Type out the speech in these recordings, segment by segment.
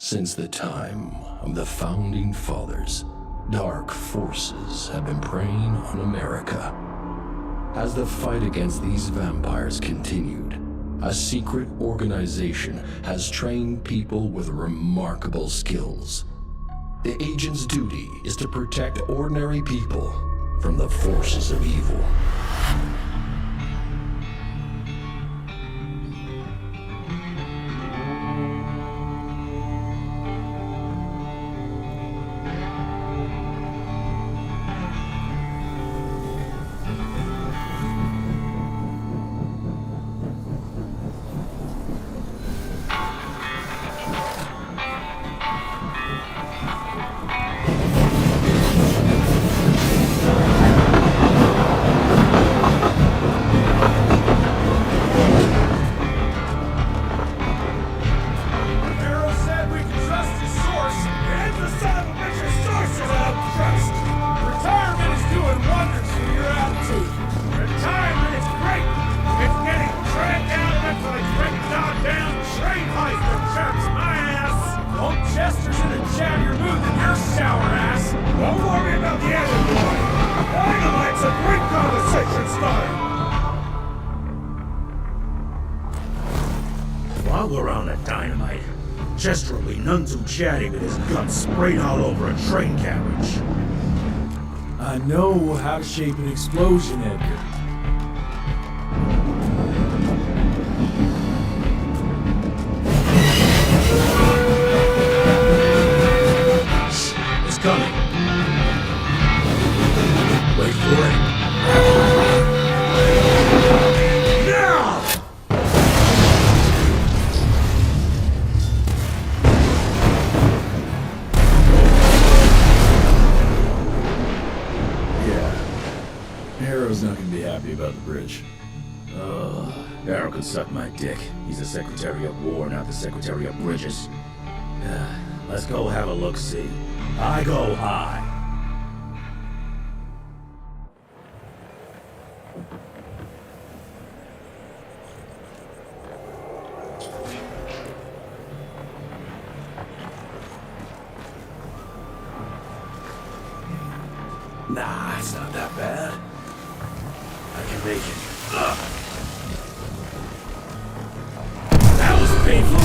Since the time of the Founding Fathers, dark forces have been preying on America. As the fight against these vampires continued, a secret organization has trained people with remarkable skills. The agent's duty is to protect ordinary people from the forces of evil. While we're on the dynamite, Chester will be none too chatty with his guts sprayed all over a train carriage. I know how to shape an explosion, Edgar. It's coming. Wait for it. Now! Hero's not gonna be happy about the bridge. Arrow could suck my dick. He's the Secretary of War, not the Secretary of Bridges. Let's go have a look-see. I go high. Nah, it's not that bad. I can make it. That was painful.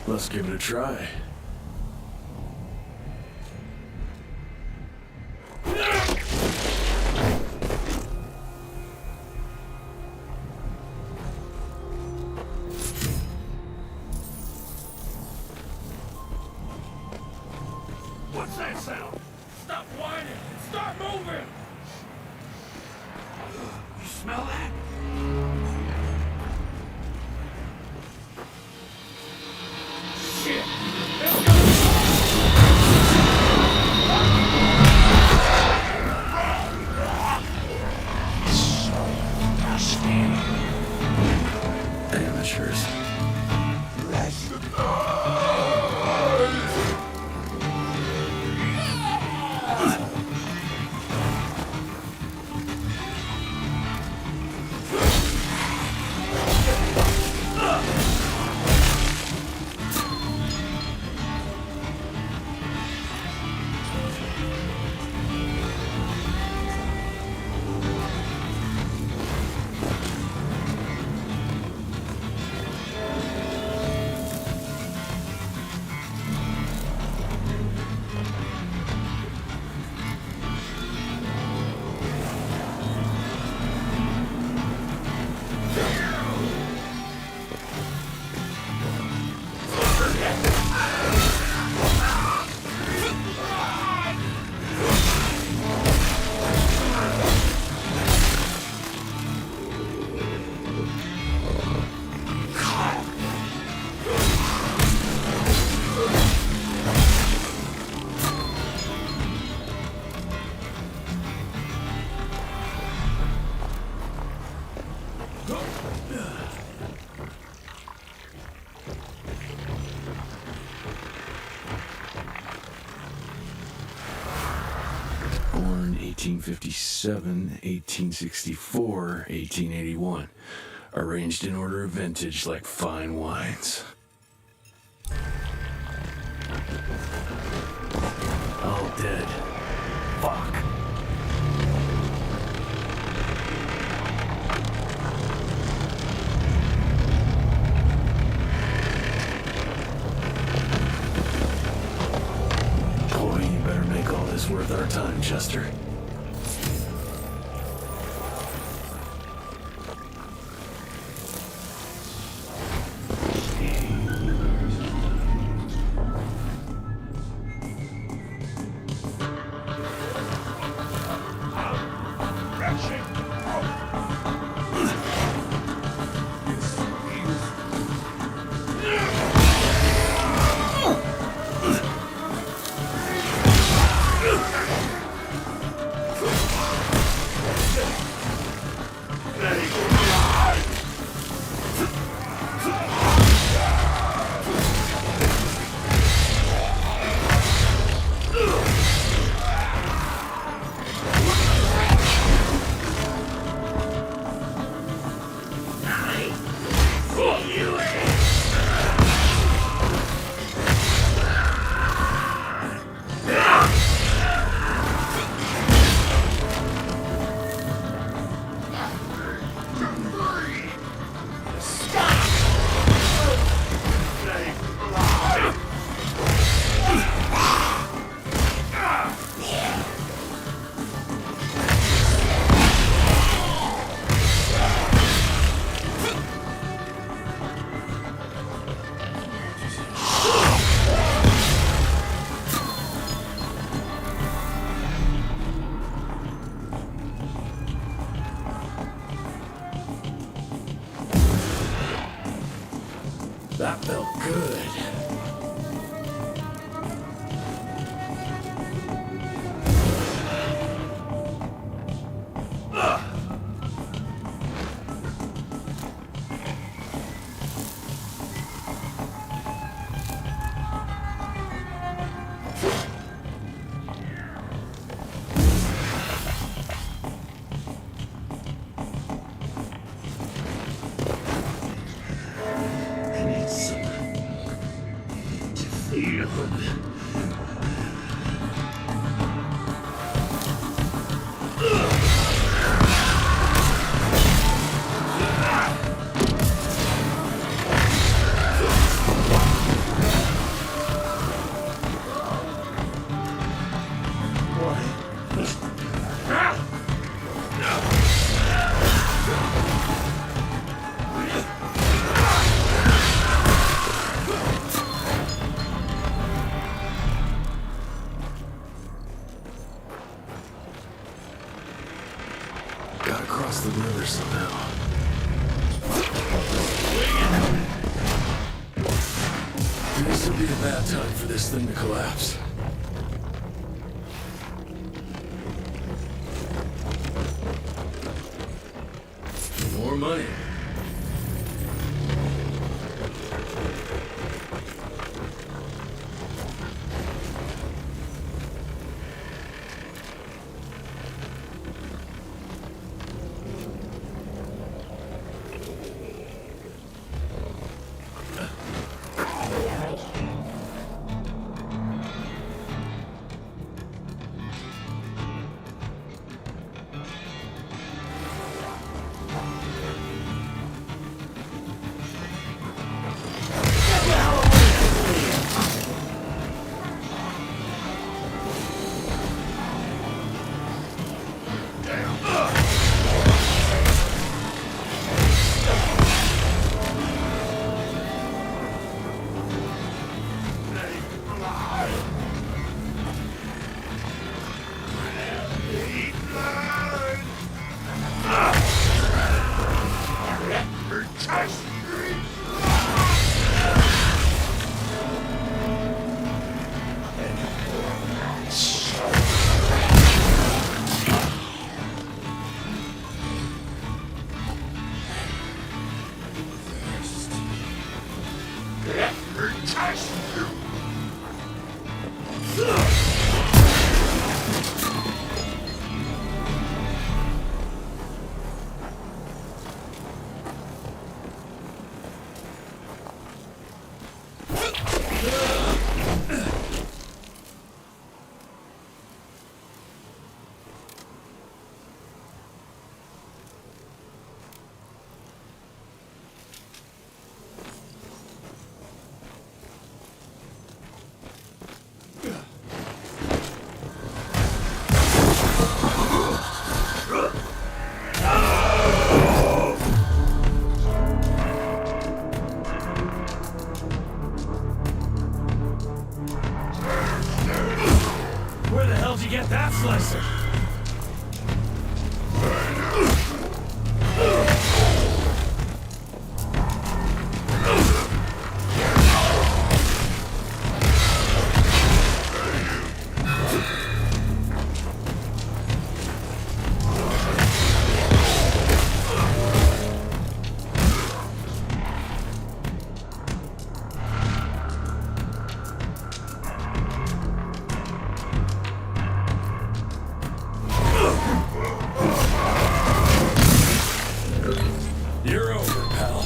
Let's give it a try. What's that sound? Stop whining and start moving! You smell that? Shit! Let's go! Amateurs. 1857, 1864, 1881. Arranged in order of vintage like fine wines. All dead. Fuck. Boy, you better make all this worth our time, Chester. That felt good. Gotta cross the river somehow. This would be a bad time for this thing to collapse. More money. get that slicer? You're over, pal.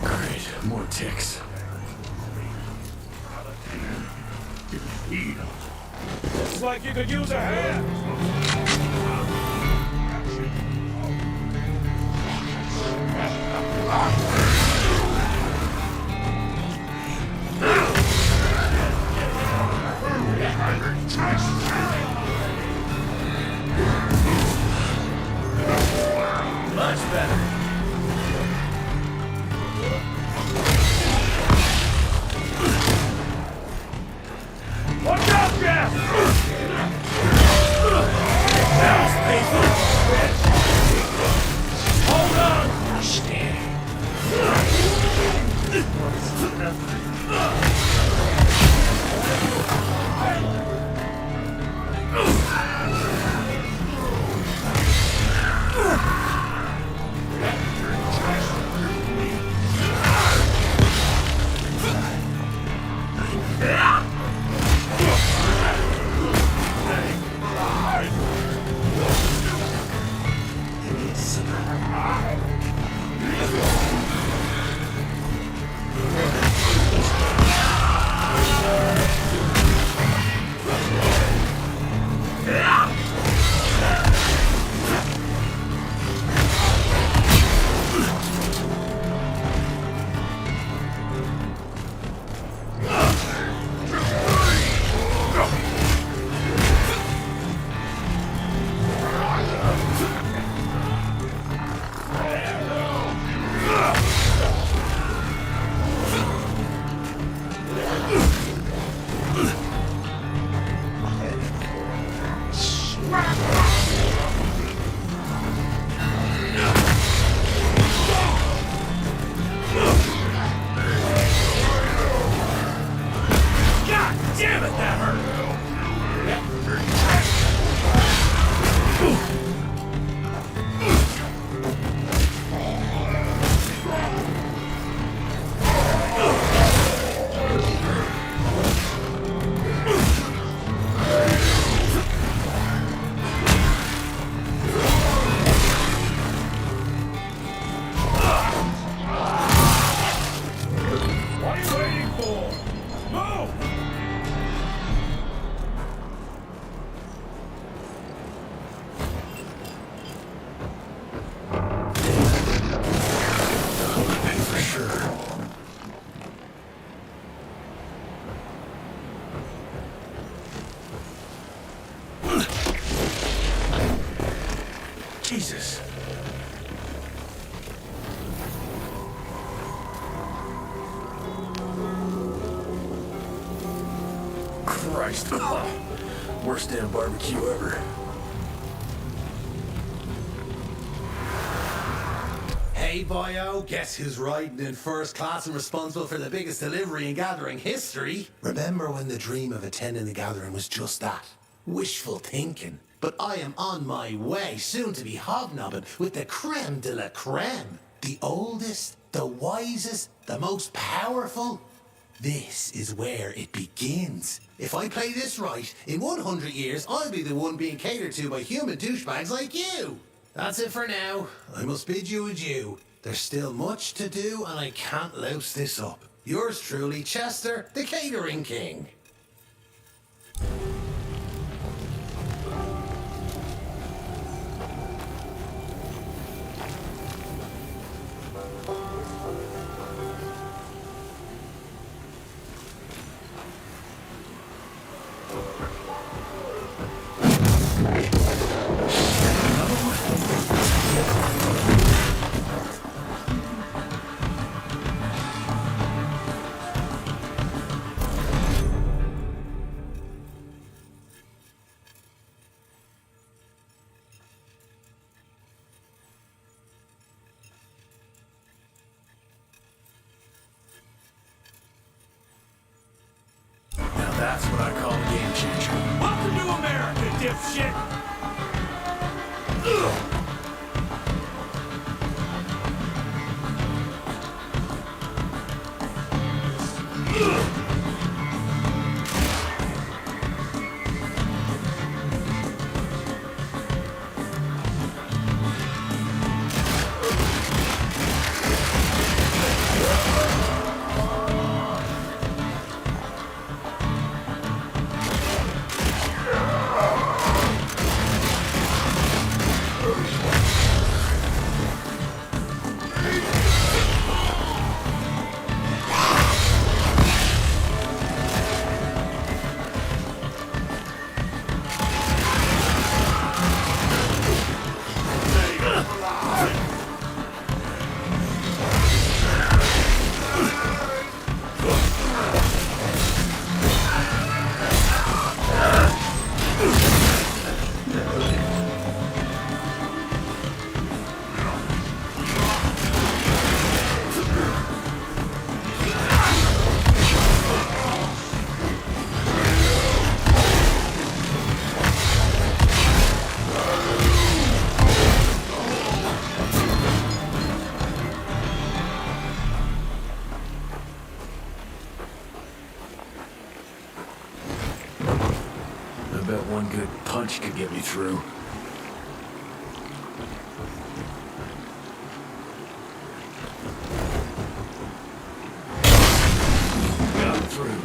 Great, more ticks. Looks like you could use a hand. Much better. Watch out, Jeff! That was painful. Hold on! Damn it, that hurt! What are you waiting for? Move! For sure. Jesus. Christ. Worst damn barbecue ever. Hey boyo, guess who's riding in first class and responsible for the biggest delivery in gathering history? Remember when the dream of attending the gathering was just that? Wishful thinking. But I am on my way, soon to be hobnobbing with the creme de la creme. The oldest, the wisest, the most powerful. This is where it begins. If I play this right, in 100 years, I'll be the one being catered to by human douchebags like you. That's it for now. I must bid you adieu. There's still much to do and I can't louse this up. Yours truly, Chester, the Catering King. That's what I call a game changer. Welcome to America, dipshit! I bet one good punch could get me through. Got through.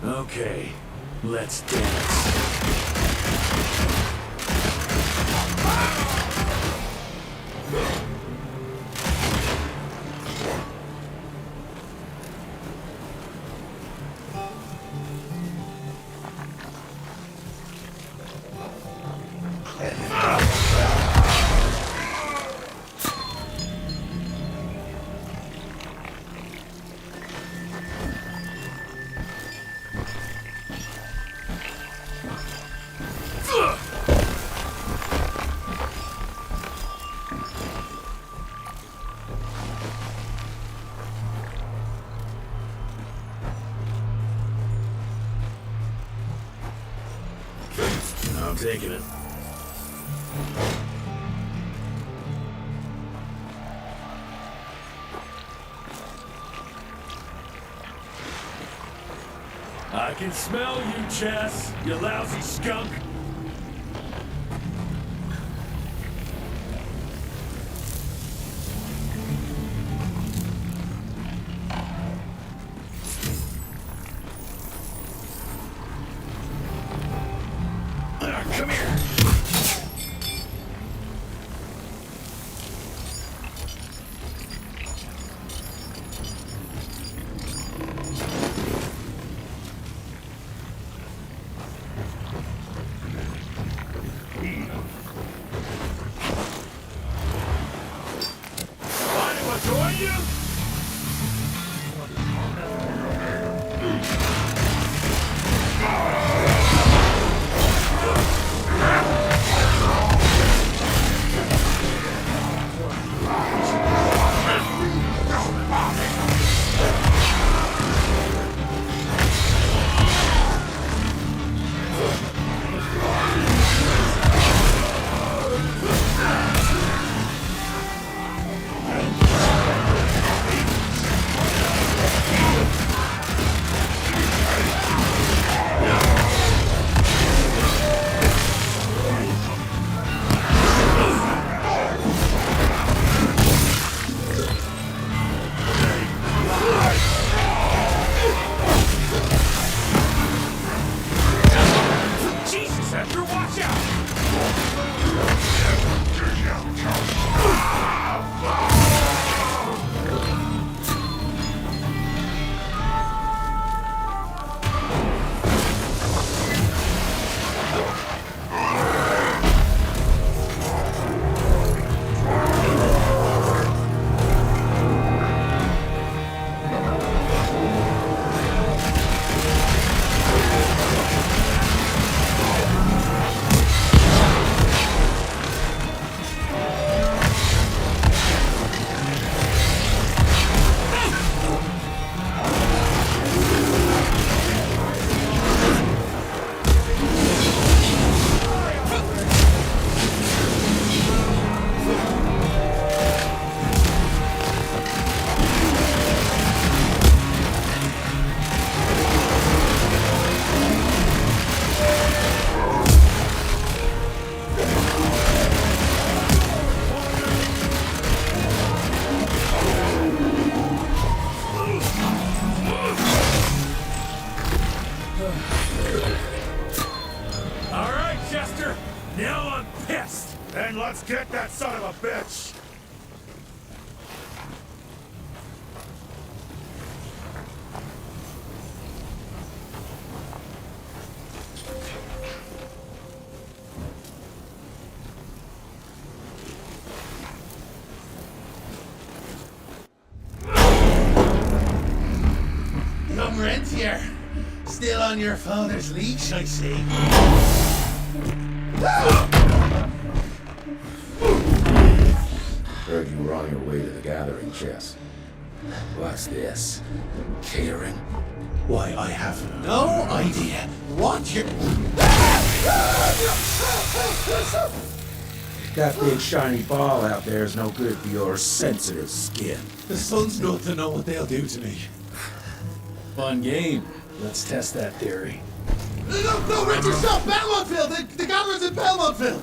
Okay, let's dance. I'm taking it. I can smell you, Chess, you lousy skunk. Come here. Anyone join you? Jesus, Hector, watch out! All right, Chester. Now I'm pissed. Then let's get that son of a bitch! Young rentier. Still on your father's leash, I see. Heard you were on your way to the gathering, Chess. What's this? Catering? Why, I have no idea what you're... That big shiny ball out there is no good for your sensitive skin. The sun's not to know what they'll do to me. Fun game. Let's test that theory. No, Richard, stop! Belmontville! The gatherer's in Belmontville!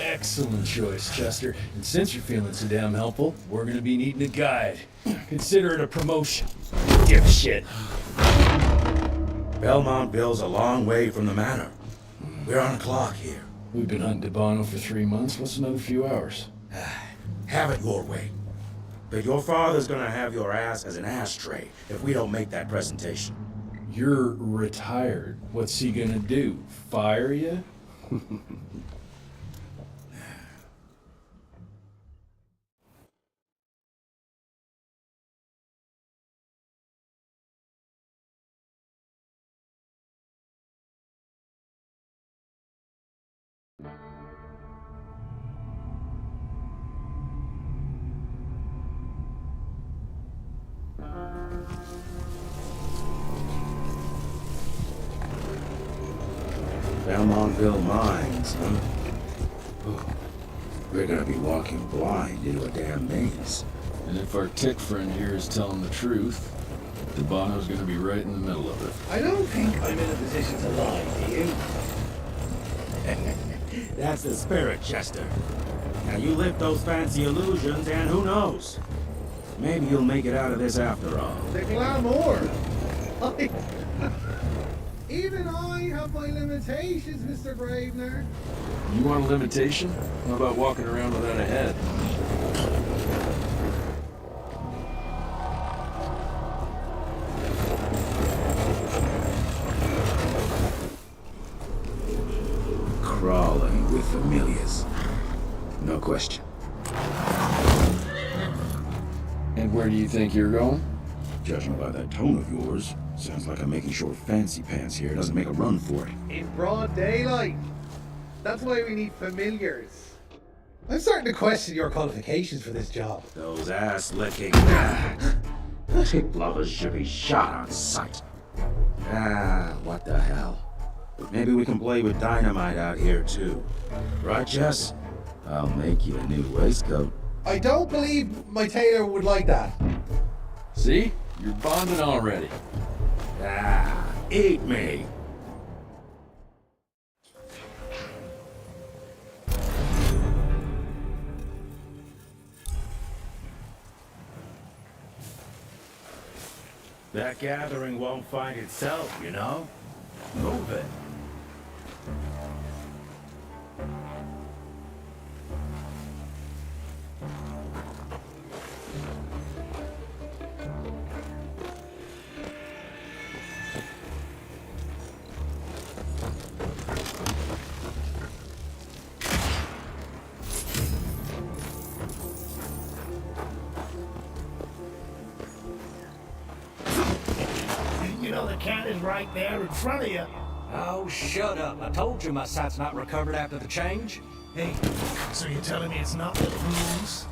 Excellent choice, Chester. And since you're feeling so damn helpful, we're gonna be needing a guide. Consider it a promotion. Give a shit. Belmontville's a long way from the manor. We're on a clock here. We've been hunting DeBono for 3 months. What's another few hours? Have it your way. But your father's gonna have your ass as an ashtray if we don't make that presentation. You're retired. What's he gonna do? Fire you? Belmontville Mines, huh? Oh, we're gonna be walking blind into a damn maze. And if our tick friend here is telling the truth, Debano's gonna be right in the middle of it. I don't think I'm in a position to lie, do you? That's the spirit, Chester. Now you lift those fancy illusions, and who knows? Maybe you'll make it out of this after all. The glamour! Even I have my limitations, Mr. Gravener. You want a limitation? How about walking around without a head? Crawling with familiars. No question. And where do you think you're going? Judging by that tone of yours, sounds like I'm making sure Fancy Pants here doesn't make a run for it. In broad daylight. That's why we need familiars. I'm starting to question your qualifications for this job. Those ass-licking tick lovers should be shot on sight. What the hell? Maybe we can play with dynamite out here too. Right, Jess? I'll make you a new waistcoat. I don't believe my tailor would like that. See? You're bonding already. Eat me! That gathering won't find itself, you know? Move it. You know the cat is right there in front of you. Oh, shut up. I told you my sight's not recovered after the change. Hey, so you're telling me it's not the fools?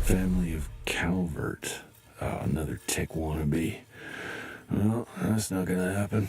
Family of Calvert. Oh, another tick wannabe. Well, that's not gonna happen.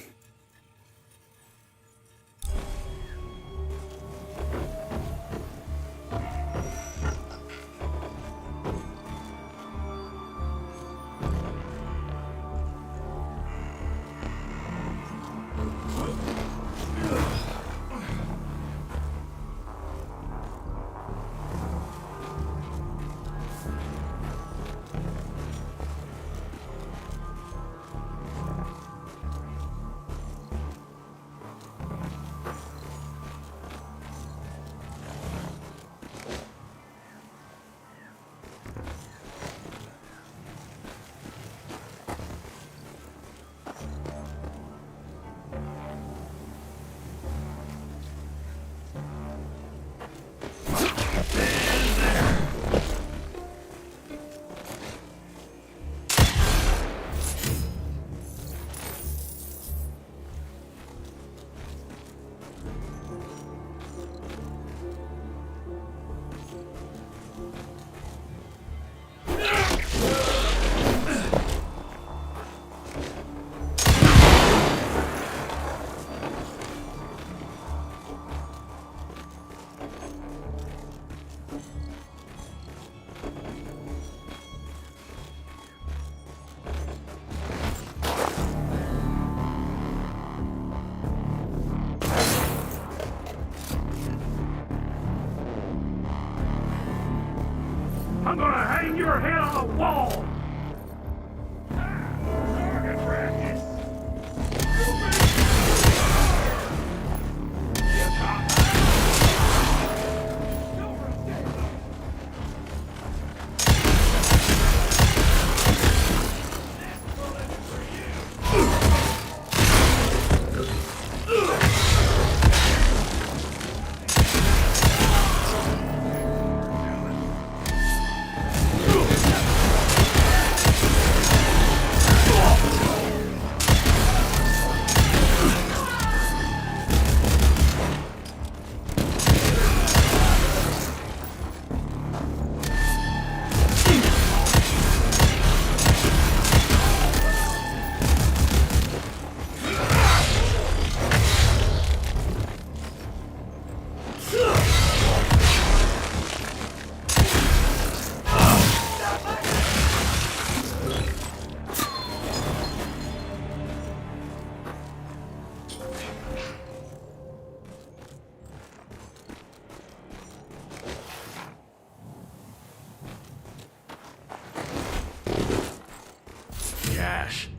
bang your head on the wall! Target practice! Cash.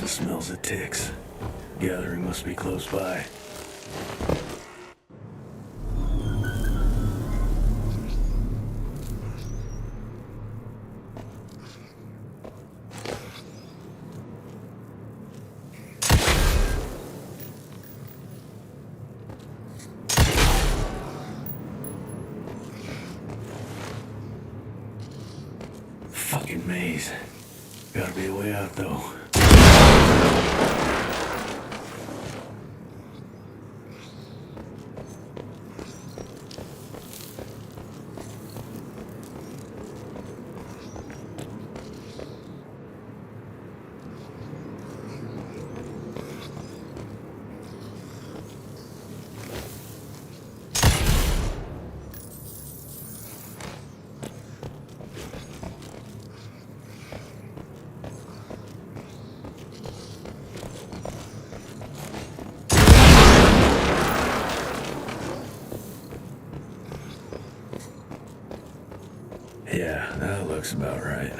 Smells of ticks. Gathering must be close by. Fucking maze. Gotta be a way out though. Yeah, that looks about right.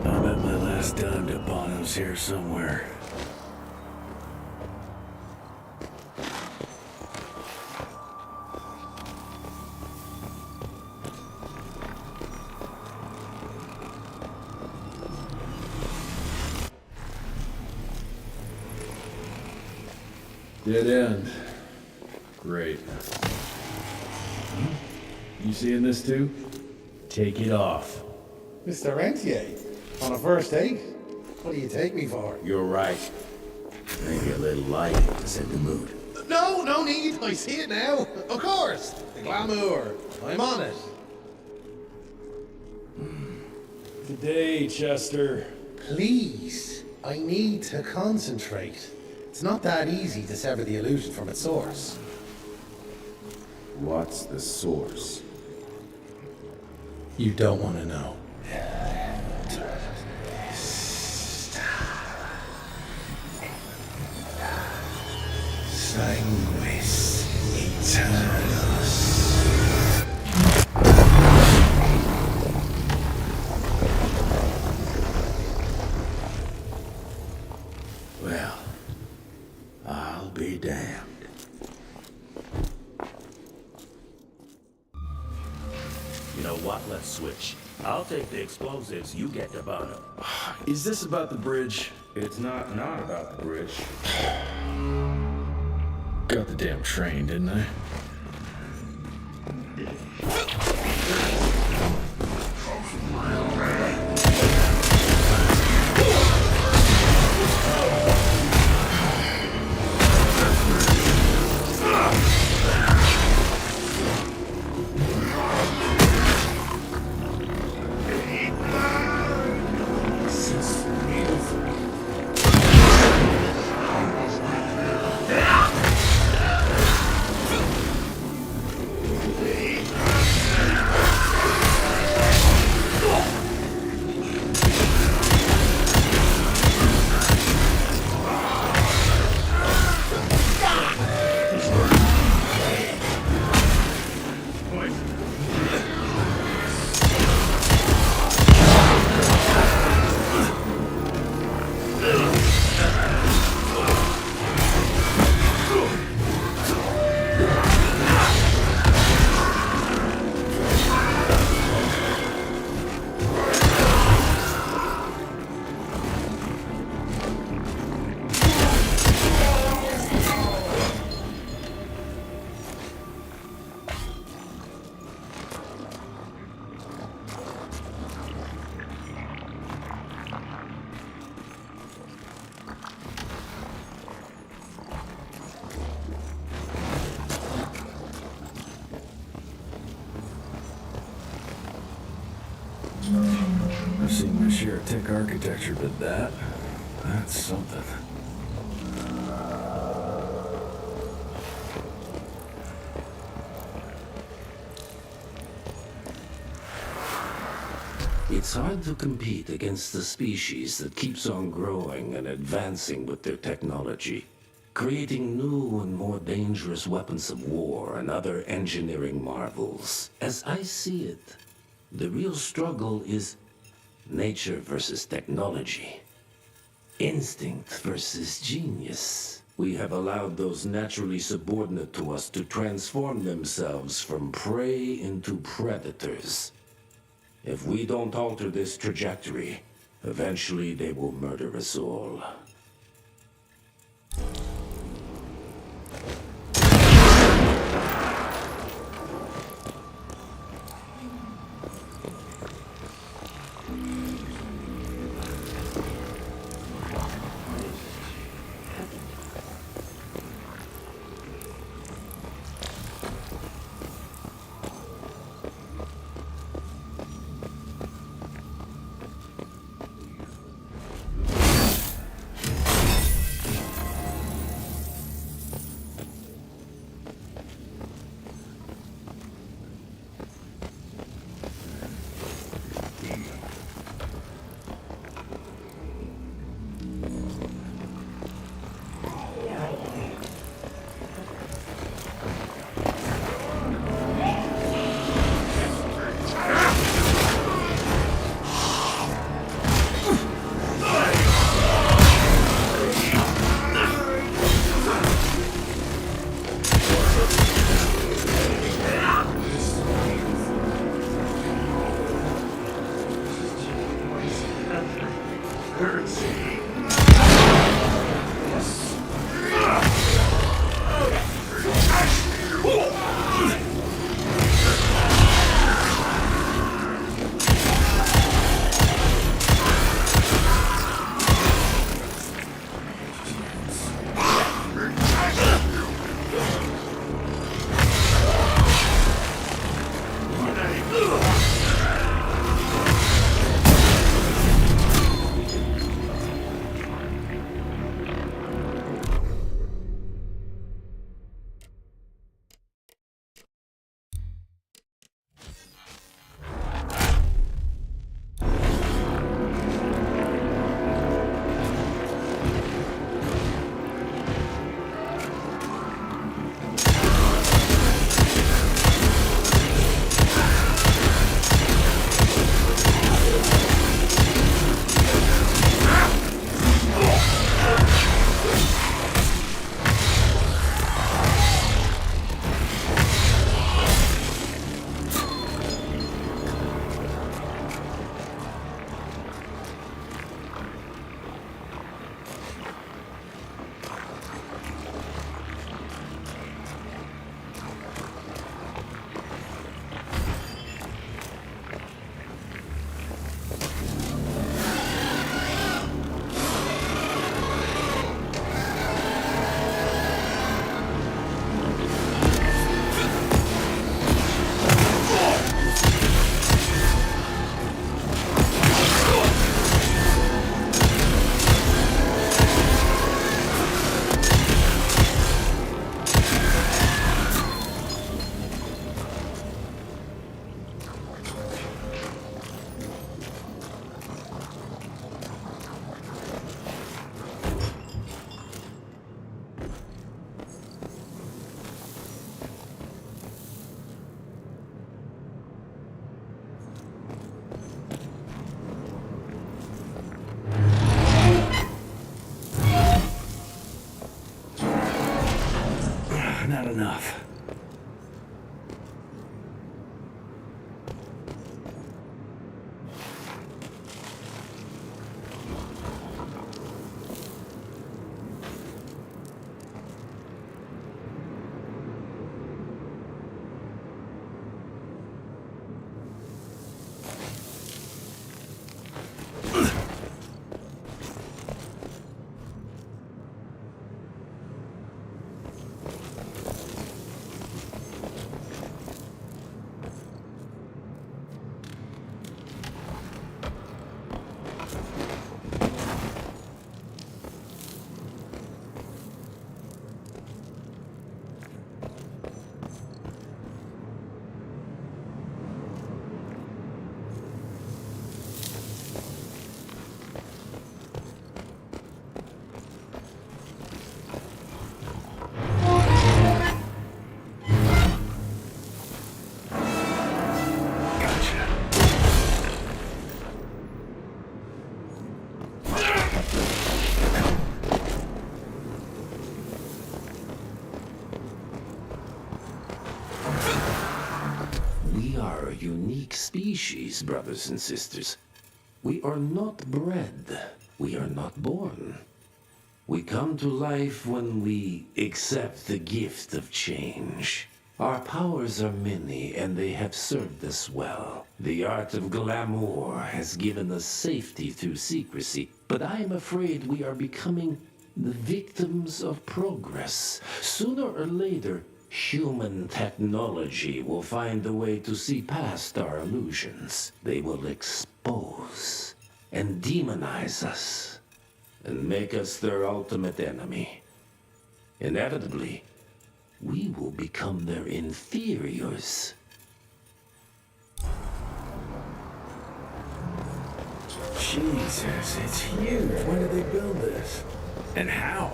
I bet my last dime to Bono's here somewhere. Dead end. Great. You seeing this too? Take it off. Mr. Rentier, on a first date? What do you take me for? You're right. Maybe a little light to set the mood. No, no need. I see it now. Of course. The glamour. I'm on it. Today, Chester. Please, I need to concentrate. It's not that easy to sever the illusion from its source. What's the source? You don't want to know. Sanguis Eternus. Well, I'll be damned. You know what? Let's switch. I'll take the explosives, you get the burner. Is this about the bridge? It's not about the bridge. Got the damn train, didn't I? I've seen my share of tech architecture, but that's something. It's hard to compete against the species that keeps on growing and advancing with their technology, creating new and more dangerous weapons of war and other engineering marvels. As I see it, the real struggle is nature versus technology. Instinct versus genius. We have allowed those naturally subordinate to us to transform themselves from prey into predators. If we don't alter this trajectory, eventually they will murder us all. enough. We are a unique species, brothers and sisters. We are not bred. We are not born. We come to life when we accept the gift of change. Our powers are many, and they have served us well. The art of glamour has given us safety through secrecy, but I am afraid we are becoming the victims of progress. Sooner or later, human technology will find a way to see past our illusions. They will expose and demonize us and make us their ultimate enemy. Inevitably, we will become their inferiors. Jesus, it's huge. When did they build this? And how?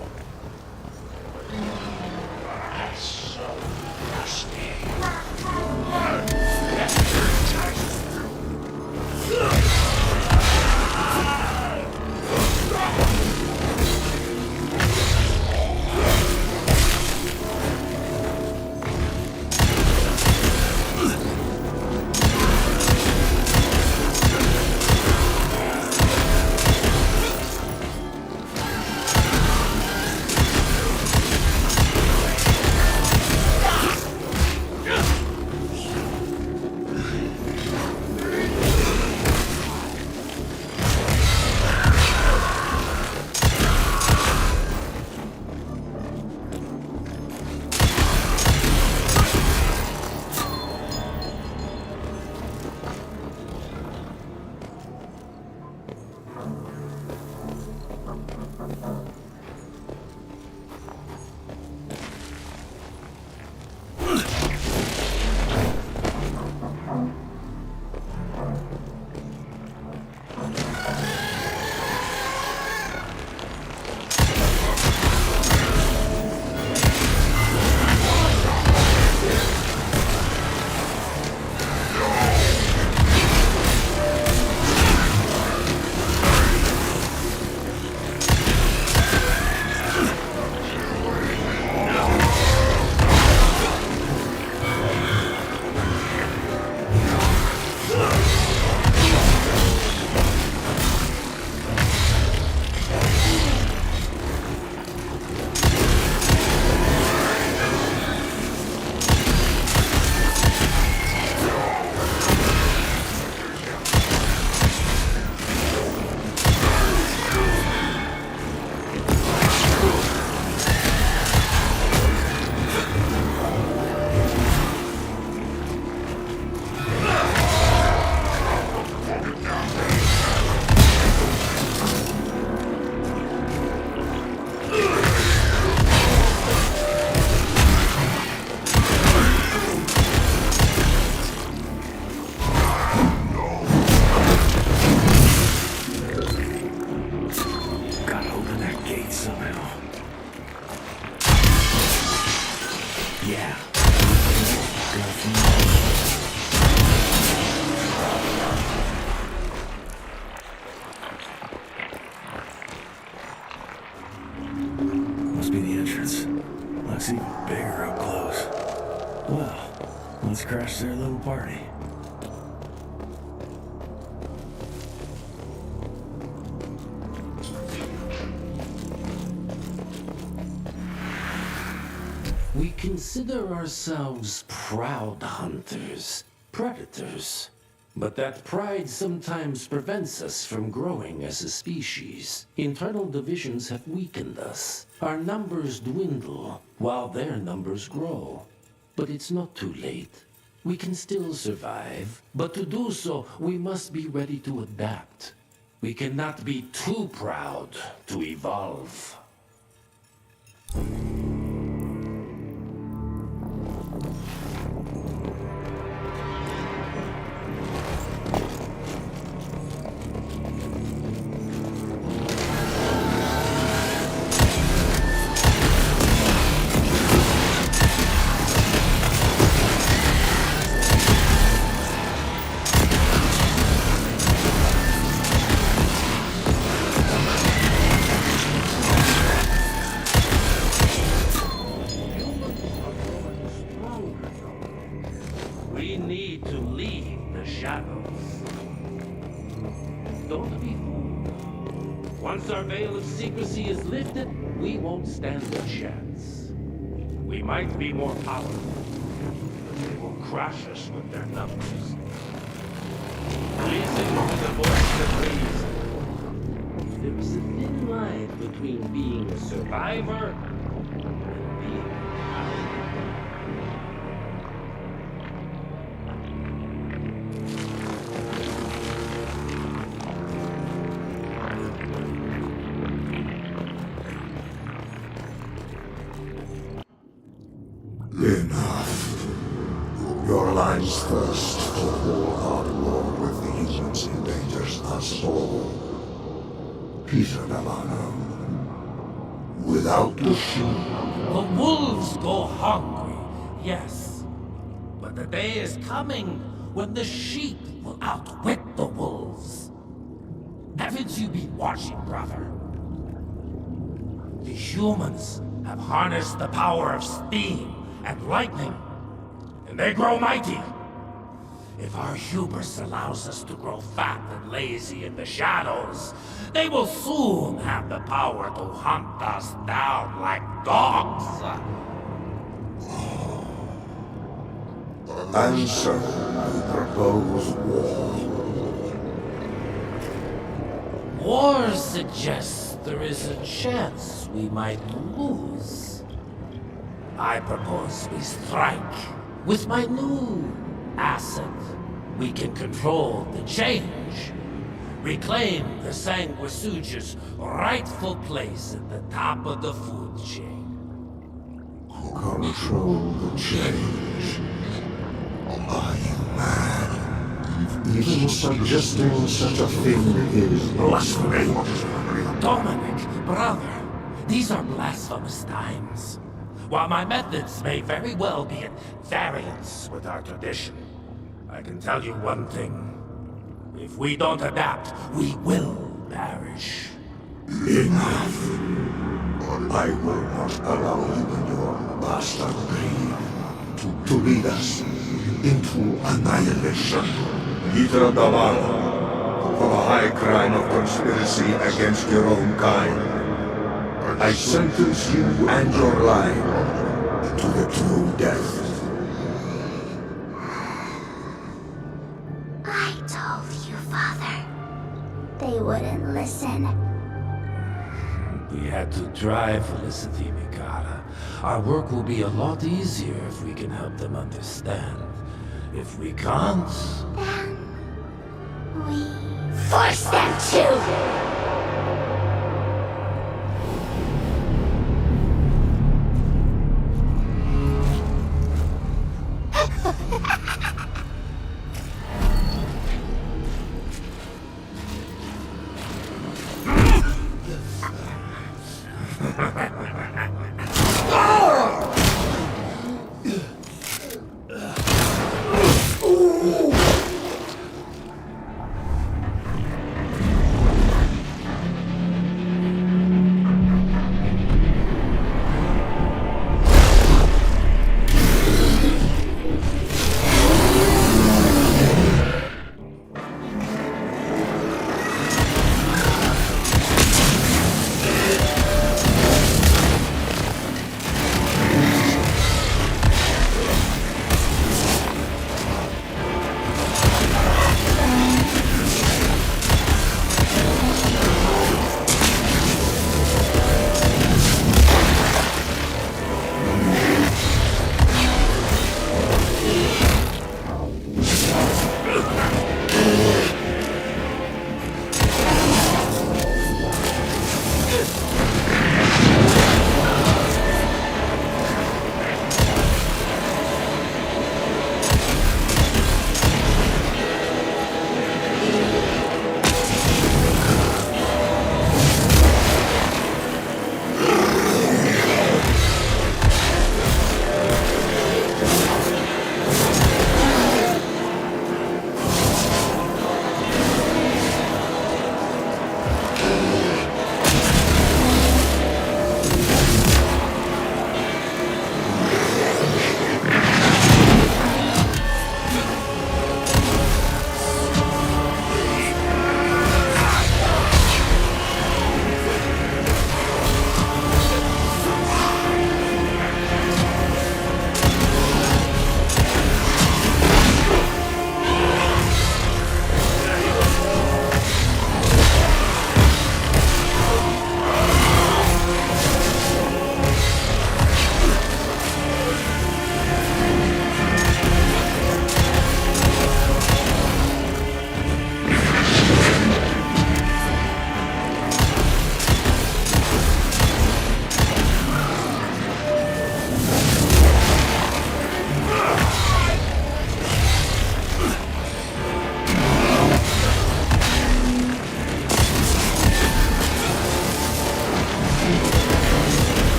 consider ourselves proud hunters, predators. But that pride sometimes prevents us from growing as a species. Internal divisions have weakened us. Our numbers dwindle, while their numbers grow. But it's not too late. We can still survive, but to do so, we must be ready to adapt. We cannot be too proud to evolve. We need to leave the shadows. Don't be fooled. Once our veil of secrecy is lifted, we won't stand a chance. We might be more powerful, but they will crush us with their numbers. Listen to the voice of reason. There is a thin line between being a survivor and being a coward. Enough. Your line's thirst for war-hard war with the humans endangers us all. Peter Delano. Without the sheep. The wolves go hungry, yes. But the day is coming when the sheep will outwit the wolves. Haven't you been watching, brother? The humans have harnessed the power of steam and lightning, and they grow mighty. If our hubris allows us to grow fat and lazy in the shadows, they will soon have the power to hunt us down like dogs. And so, you propose war. War suggests there is a chance we might lose. I propose we strike. With my new asset, we can control the change. Reclaim the Sanguisuja's rightful place at the top of the food chain. Control the change. Are you mad? Even suggesting such a thing is blasphemy. Dominic, brother, these are blasphemous times. While my methods may very well be at variance with our tradition, I can tell you one thing. If we don't adapt, we will perish. Enough. I will not allow you and your bastard greed to lead us into annihilation. Peter Delano, for the high crime of conspiracy against your own kind, I sentence you and your line to the true death. I told you, Father. They wouldn't listen. We had to try, Felicity Mikata. Our work will be a lot easier if we can help them understand. If we can't... Then... we... force them to!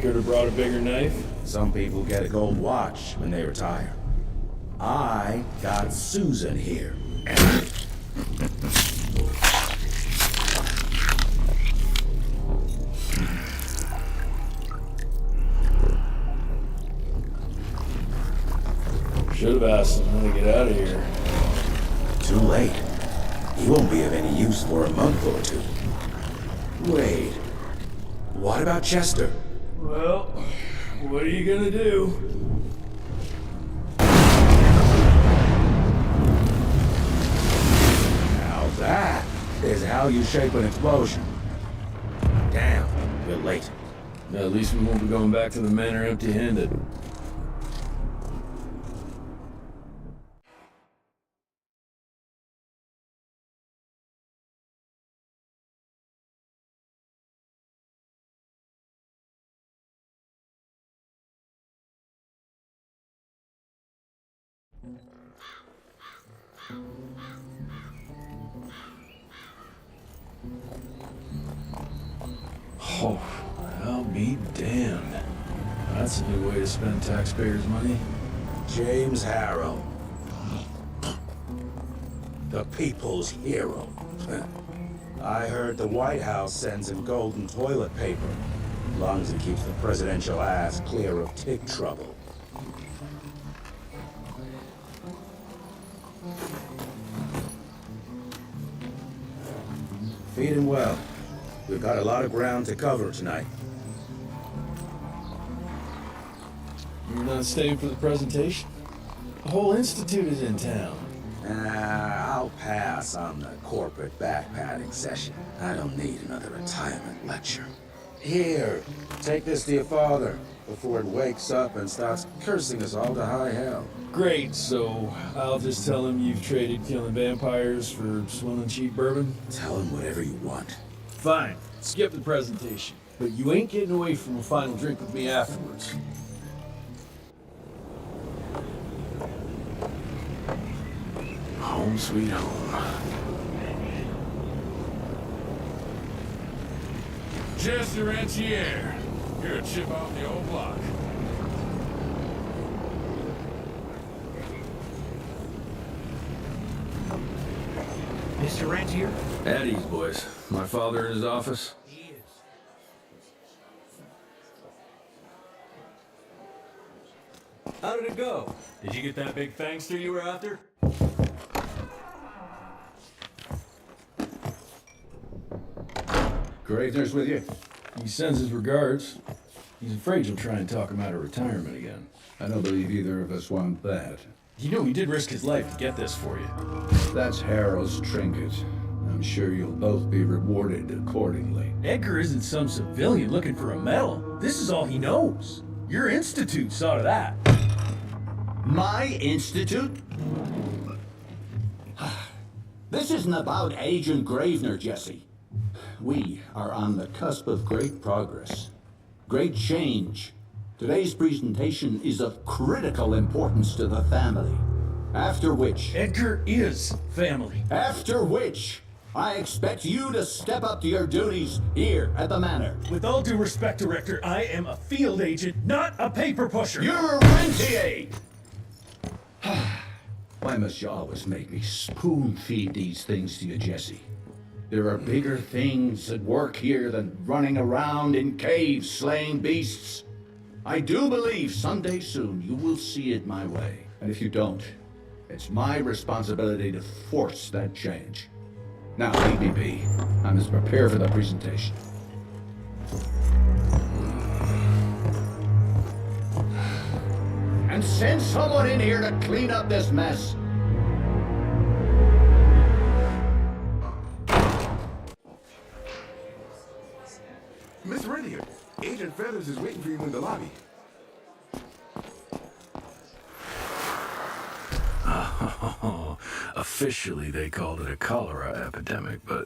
could have brought a bigger knife. Some people get a gold watch when they retire. I got Susan here. Should have asked him how to get out of here. Too late. He won't be of any use for a month or two. Wait. What about Chester? Well, what are you gonna do? Now that is how you shape an explosion. Damn, we're late. At least we won't be going back to the manor empty-handed. Oh, I'll be damned. That's a new way to spend taxpayers' money. James Harrow. The people's hero. I heard the White House sends him golden toilet paper, as long as it keeps the presidential ass clear of tick trouble. Feed him well. We've got a lot of ground to cover tonight. You're not staying for the presentation? The whole institute is in town. I'll pass on the corporate backpatting session. I don't need another retirement lecture. Here, take this to your father before it wakes up and starts cursing us all to high hell. Great, so I'll just tell him you've traded killing vampires for swilling cheap bourbon? Tell him whatever you want. Fine, skip the presentation. But you ain't getting away from a final drink with me afterwards. Home sweet home. Jesse Rantier. You're a chip off the old block. Mr. Rantier? At ease, boys. My father in his office? He is. How did it go? Did you get that big fangster you were after? Gravener's with you? He sends his regards. He's afraid you'll try and talk him out of retirement again. I don't believe either of us want that. You know he did risk his life to get this for you. That's Harrow's trinket. I'm sure you'll both be rewarded accordingly. Edgar isn't some civilian looking for a medal. This is all he knows. Your institute saw to that. My institute? This isn't about Agent Gravener, Jesse. We are on the cusp of great progress, great change. Today's presentation is of critical importance to the family. After which... Edgar is family. After which, I expect you to step up to your duties here at the manor. With all due respect, Director, I am a field agent, not a paper pusher. You're a rentier! Why must you always make me spoon feed these things to you, Jesse? There are bigger things at work here than running around in caves slaying beasts. I do believe someday soon you will see it my way. And if you don't, it's my responsibility to force that change. Now, leave me be. I must prepare for the presentation. And send someone in here to clean up this mess. Miss Rendier, Agent Feathers is waiting for you in the lobby. Officially, they called it a cholera epidemic, but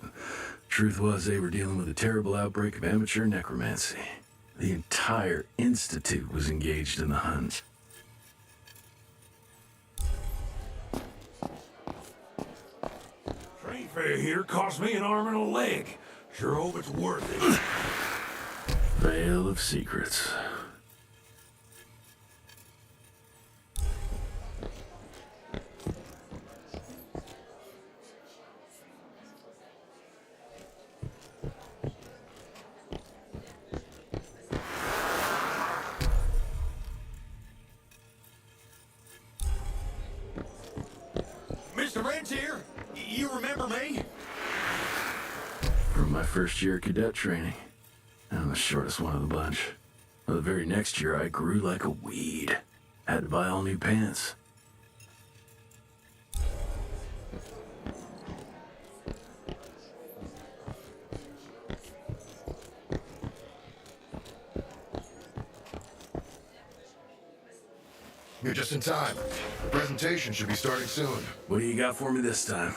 truth was they were dealing with a terrible outbreak of amateur necromancy. The entire institute was engaged in the hunt. Train fare here cost me an arm and a leg. Sure hope it's worth it. Veil of secrets. You remember me? From my first year of cadet training. I'm the shortest one of the bunch. Well, the very next year, I grew like a weed. Had to buy all new pants. You're just in time. The presentation should be starting soon. What do you got for me this time?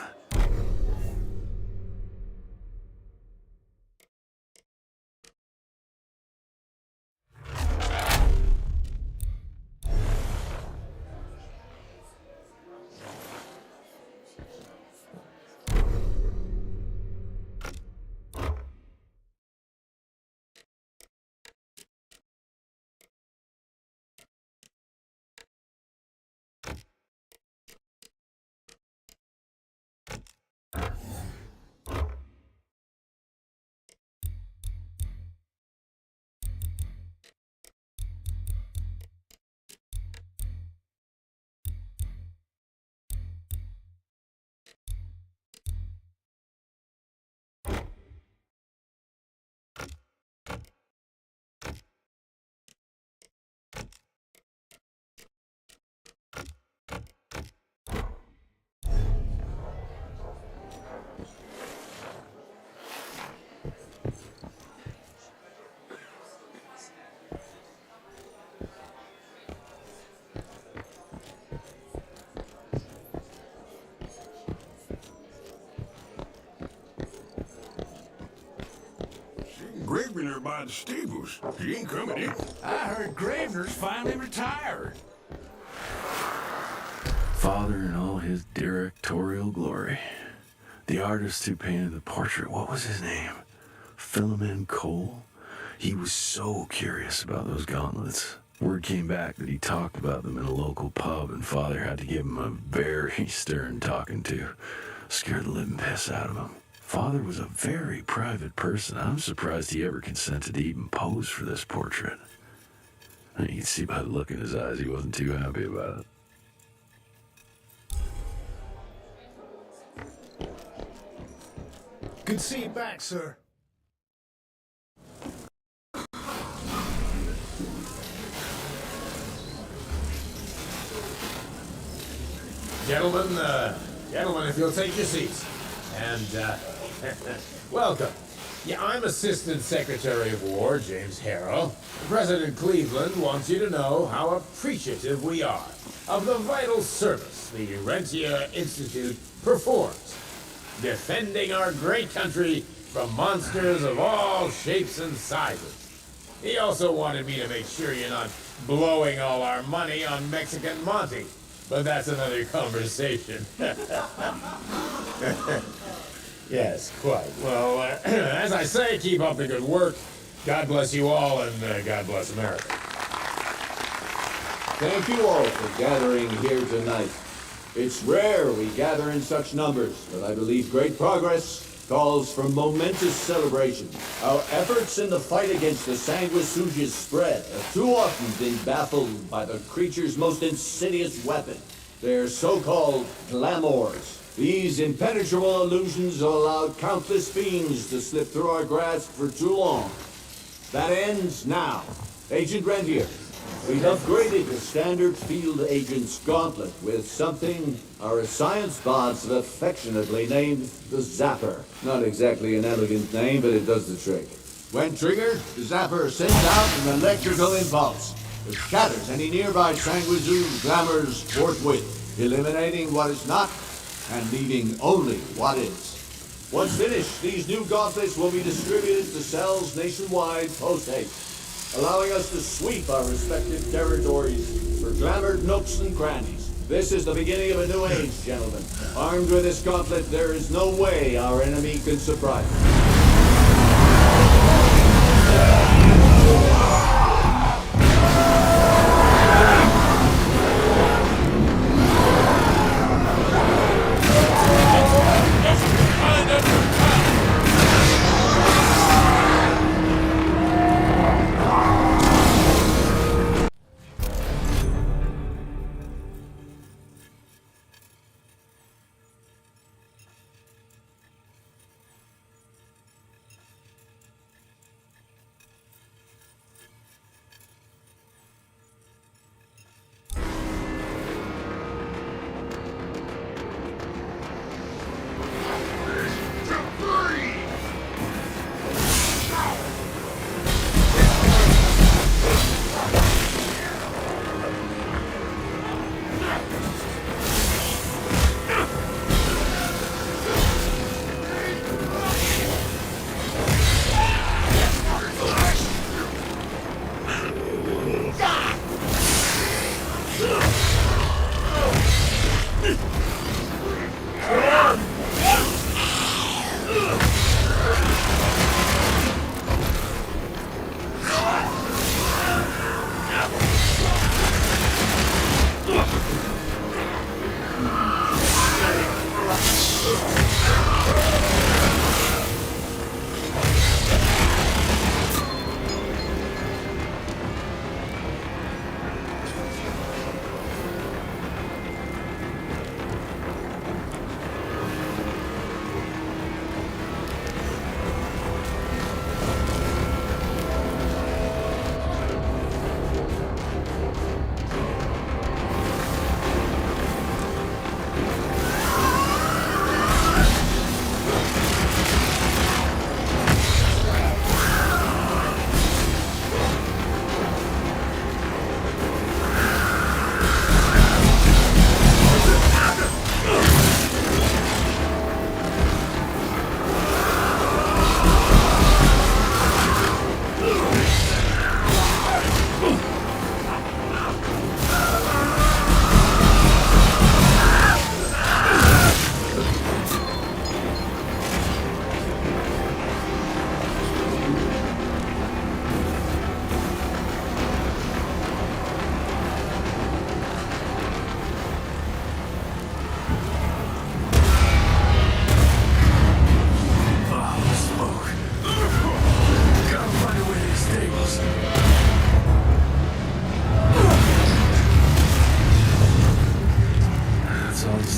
Gravener by the stables. He ain't coming in. I heard Gravener's finally retired. Father in all his directorial glory. The artist who painted the portrait, what was his name? Philemon Cole? He was so curious about those gauntlets. Word came back that he talked about them in a local pub, and Father had to give him a very stern talking to. Scared the living piss out of him. Father was a very private person. I'm surprised he ever consented to even pose for this portrait. You can see by the look in his eyes he wasn't too happy about it. Good to see you back, sir. Gentlemen, if you'll take your seats. And, welcome. Yeah, I'm Assistant Secretary of War, James Heroi. President Cleveland wants you to know how appreciative we are of the vital service the Rentia Institute performs, defending our great country from monsters of all shapes and sizes. He also wanted me to make sure you're not blowing all our money on Mexican Monty, but that's another conversation. Yes, quite. Well, as I say, keep up the good work. God bless you all, and God bless America. Thank you all for gathering here tonight. It's rare we gather in such numbers, but I believe great progress calls for momentous celebration. Our efforts in the fight against the sanguisuga's spread have too often been baffled by the creature's most insidious weapon, their so-called glamours. These impenetrable illusions have allowed countless fiends to slip through our grasp for too long. That ends now. Agent Rentier, we've upgraded the standard field agent's gauntlet with something our science bots have affectionately named the Zapper. Not exactly an elegant name, but it does the trick. When triggered, the Zapper sends out an electrical impulse that scatters any nearby sanguisuga glamours forthwith, eliminating what is not and leaving only what is. Once finished, these new gauntlets will be distributed to cells nationwide post-haste, allowing us to sweep our respective territories for glamored nooks and crannies. This is the beginning of a new age, gentlemen. Armed with this gauntlet, there is no way our enemy can surprise us.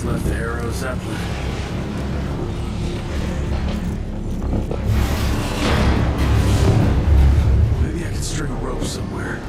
just left the Heroi Zeppelin. Maybe I can string a rope somewhere.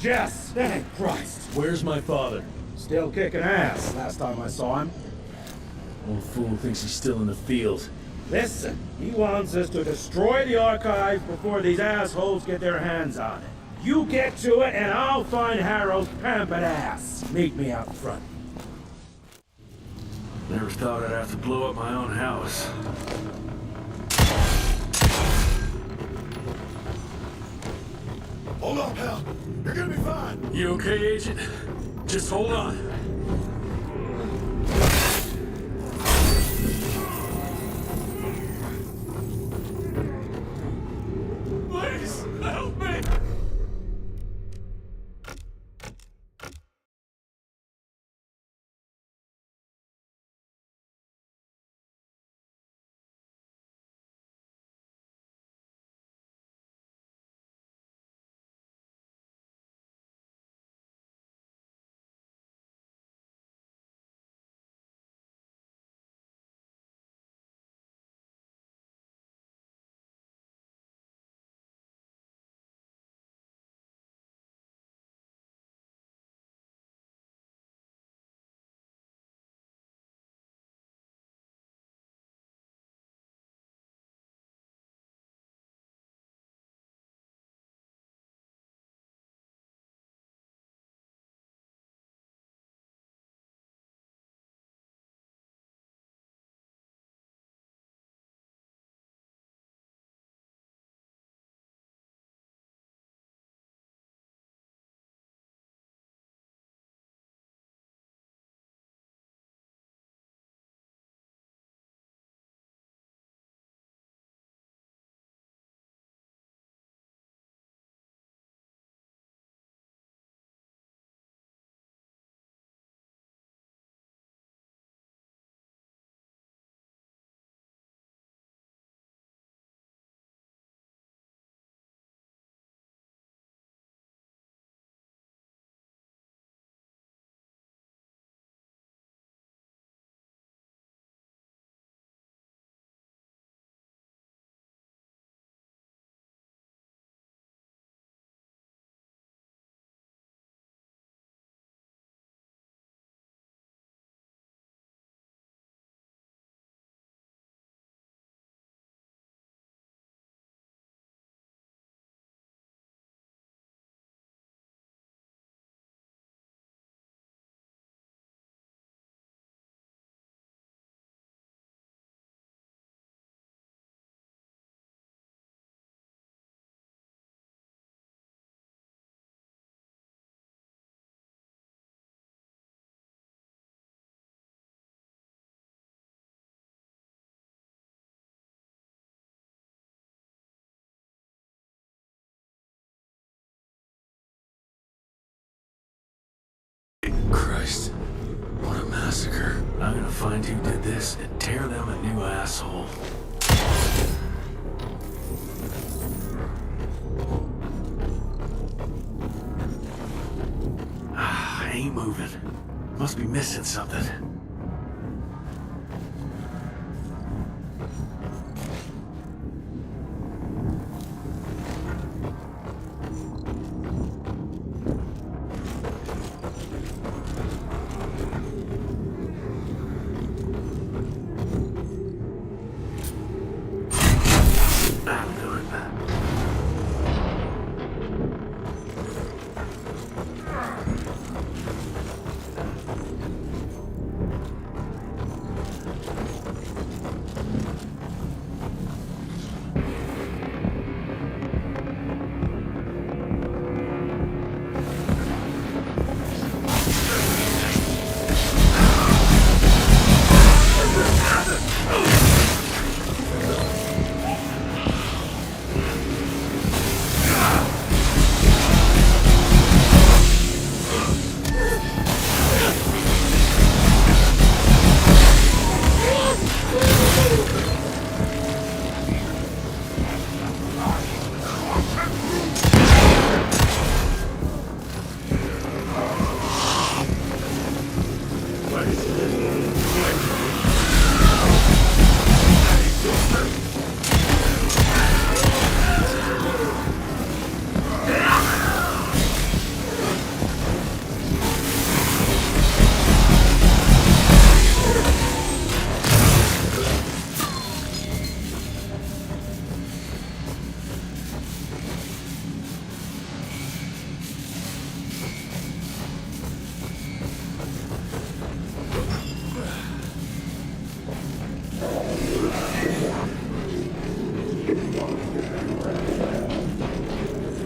Jess! Thank Christ! Where's my father? Still kicking ass, last time I saw him. Old fool thinks he's still in the field. Listen, he wants us to destroy the archive before these assholes get their hands on it. You get to it, and I'll find Harrow's pampered ass. Meet me out front. Never thought I'd have to blow up my own house. Hold on, pal. You're gonna be fine. You okay, Agent? Just hold on. Christ. What a massacre. I'm gonna find who did this and tear them a new asshole. I ain't moving. Must be missing something.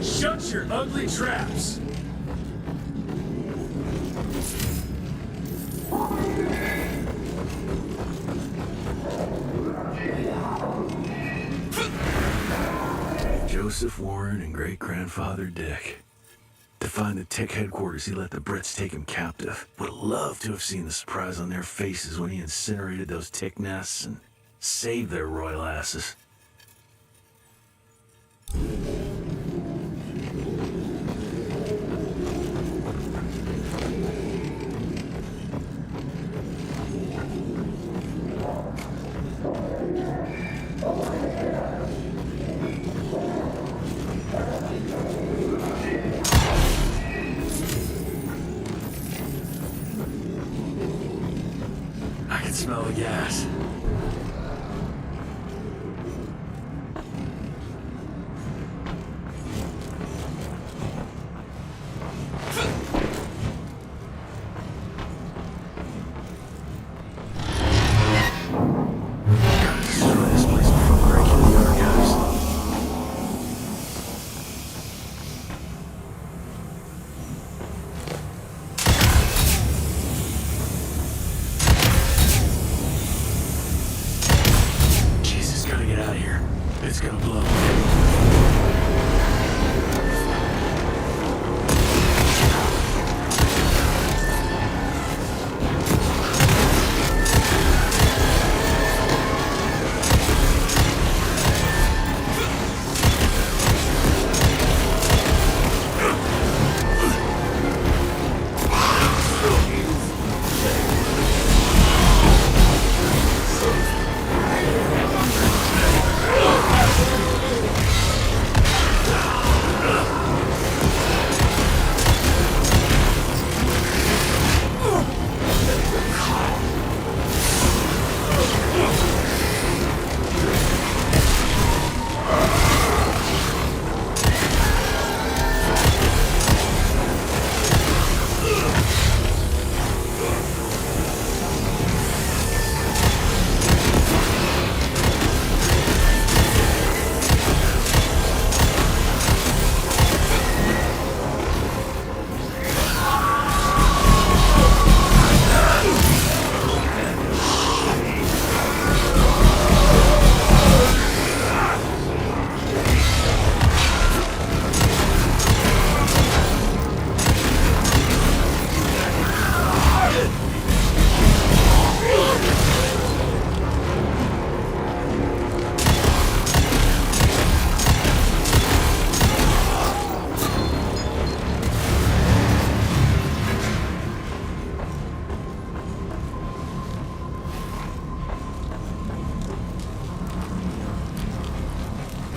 Shut your ugly traps! Joseph Warren and great-grandfather Dick. To find the Tick headquarters, he let the Brits take him captive. Would have loved to have seen the surprise on their faces when he incinerated those Tick nests and saved their royal asses. I can smell the gas. Gotta destroy this place before breaking the archives. Jesus, gotta get out of here. It's gonna blow.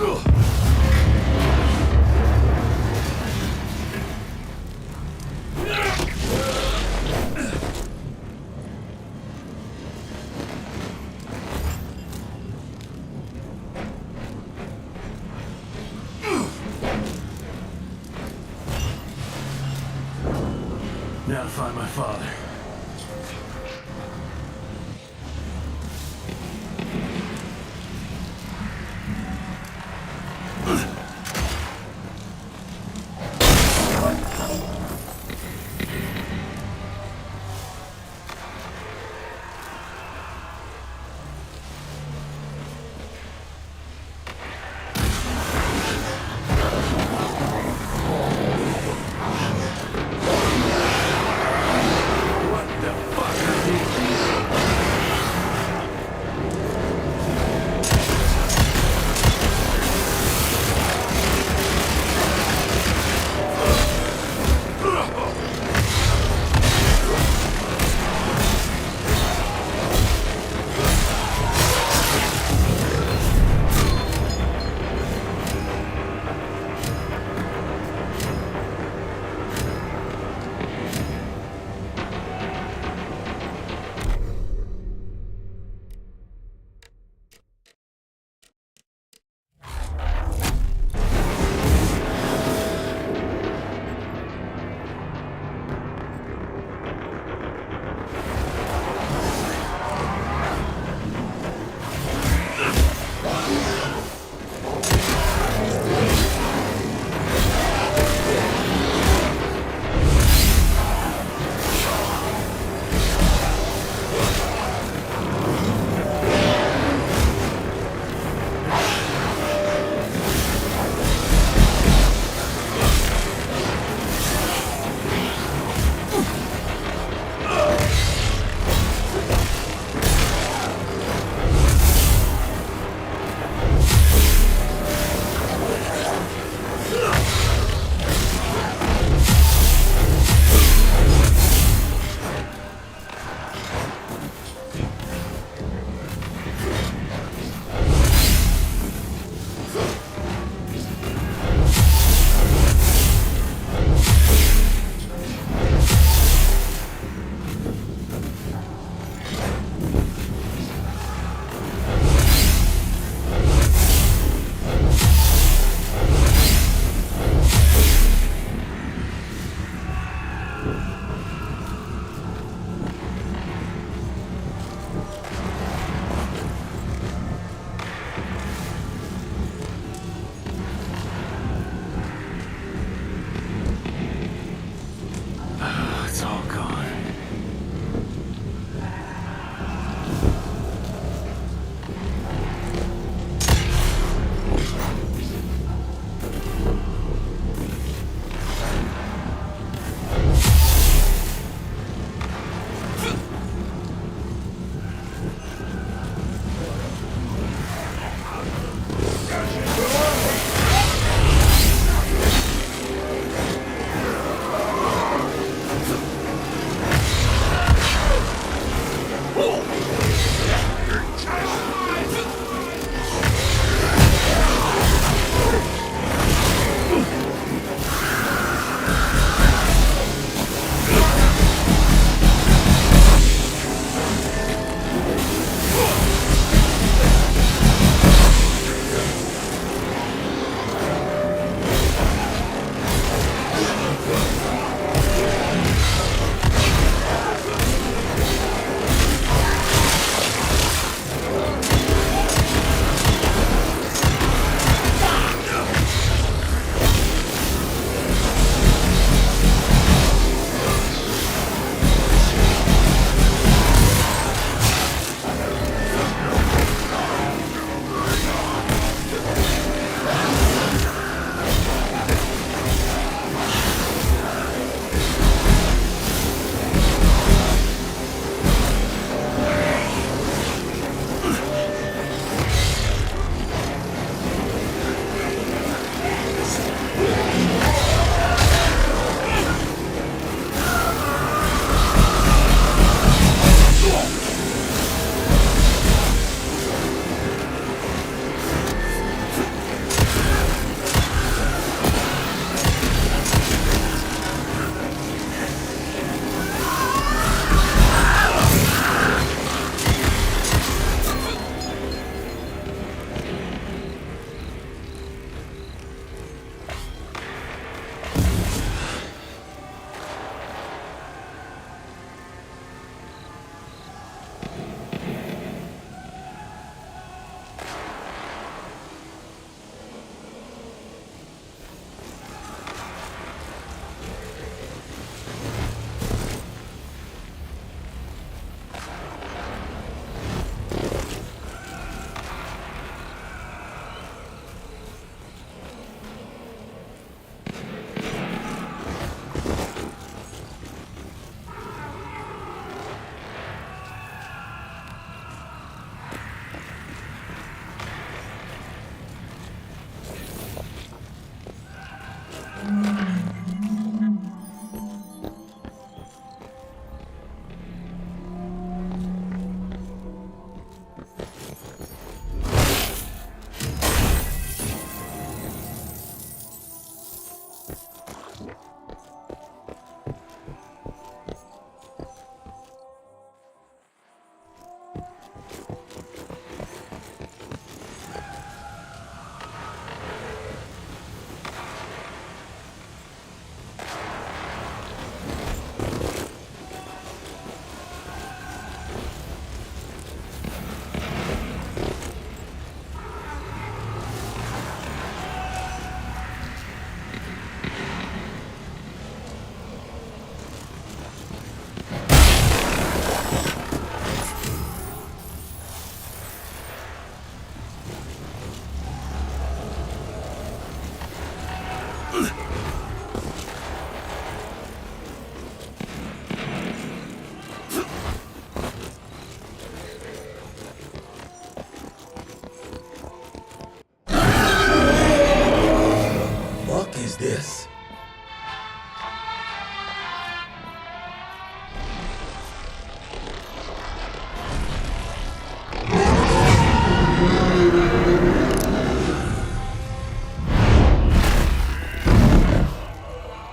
Now to find my father.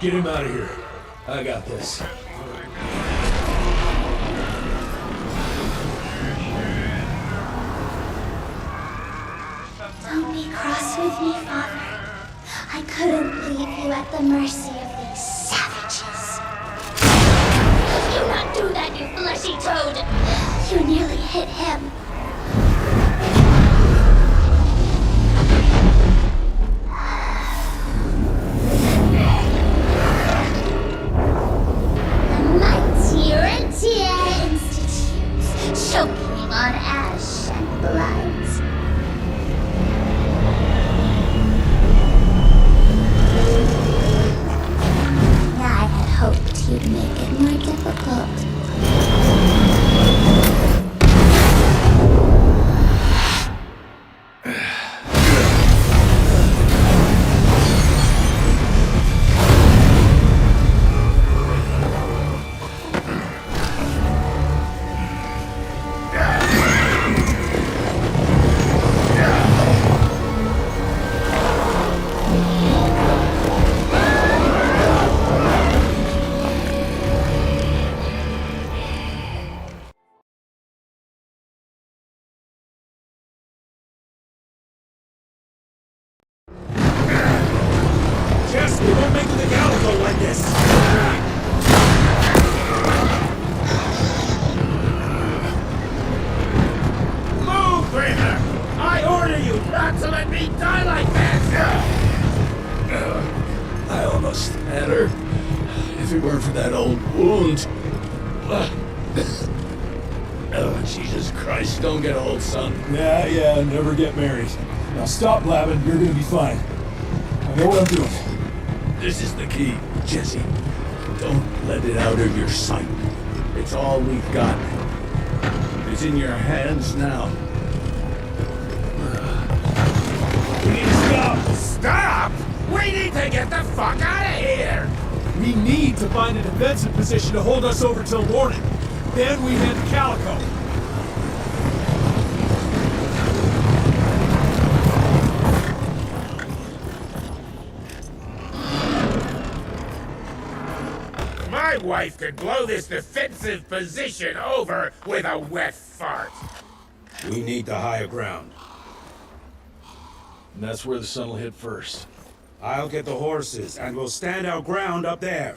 Get him out of here. I got this. Don't be cross with me, Father. I couldn't leave you at the mercy of these savages. Do not do that, you fleshy toad! You nearly hit him. The mighty Rentia Institute, choking on ash and blood. I had hoped you'd make it more difficult. Jesse, don't make the Calico like this! Move, Graver! I order you not to let me die like this! I almost had her. If it weren't for that old wound. Oh, Jesus Christ, don't get old, son. Yeah, never get married. Now stop blabbing, you're gonna be fine. I know what I'm doing. This is the key, Jesse. Don't let it out of your sight. It's all we've got. It's in your hands now. We need to stop! Stop?! We need to get the fuck out of here! We need to find a defensive position to hold us over till morning. Then we head to Calico. My wife could blow this defensive position over with a wet fart. We need the higher ground. And that's where the sun will hit first. I'll get the horses, and we'll stand our ground up there.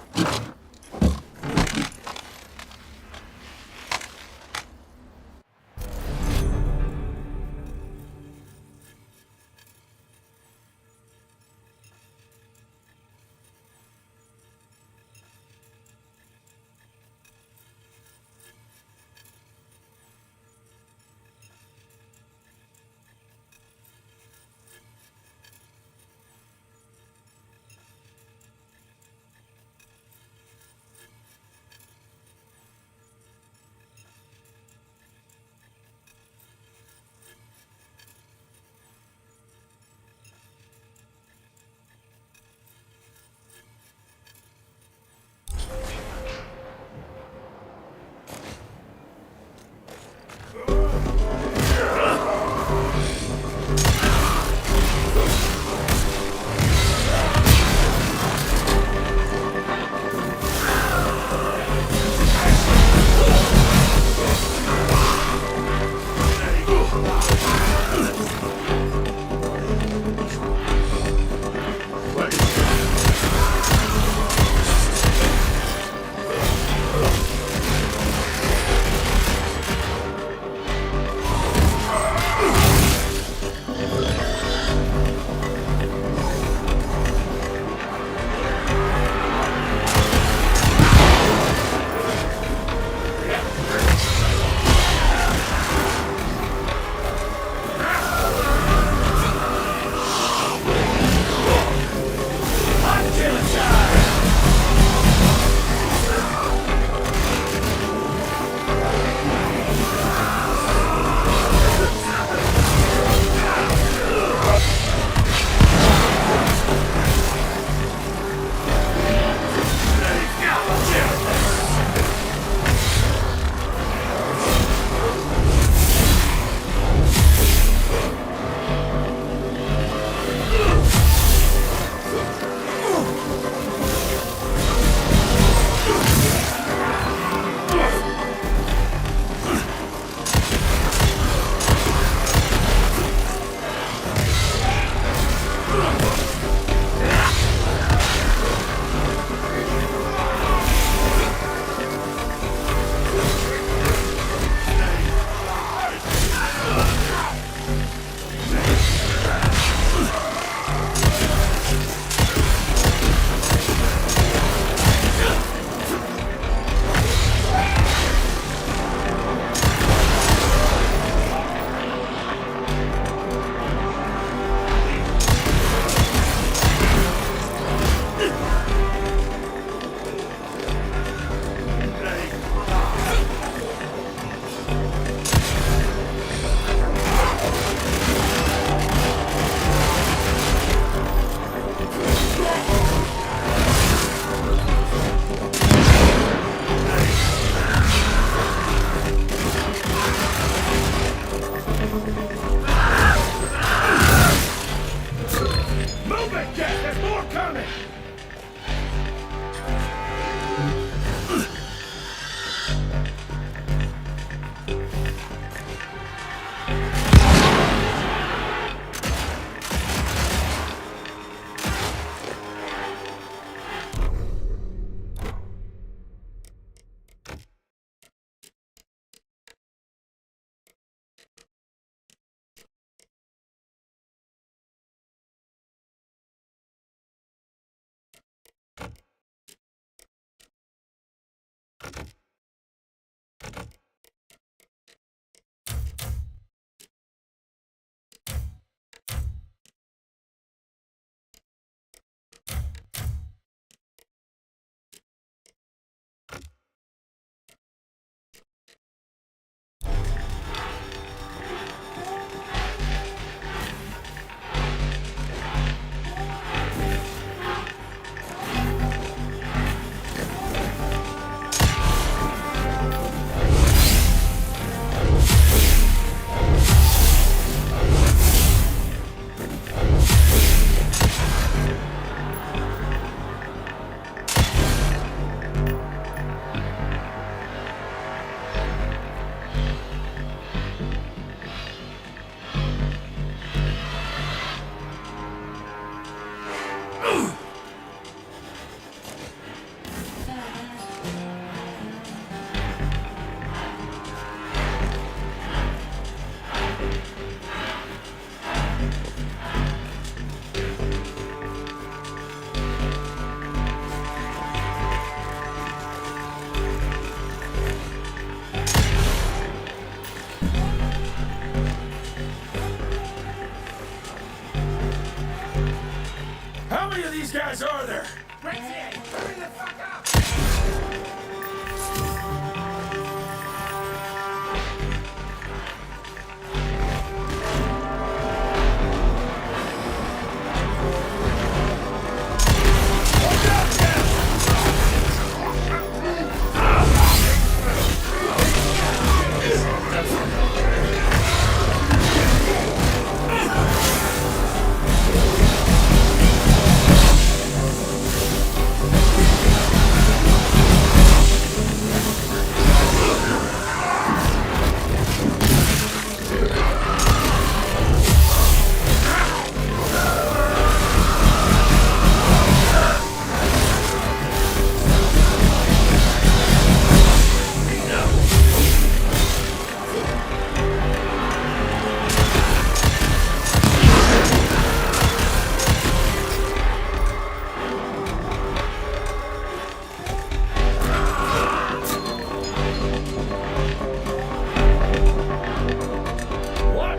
these guys are there? Hurry the fuck up!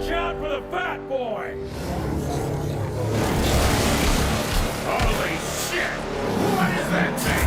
Watch out for the fat boy! Holy shit! What is that thing?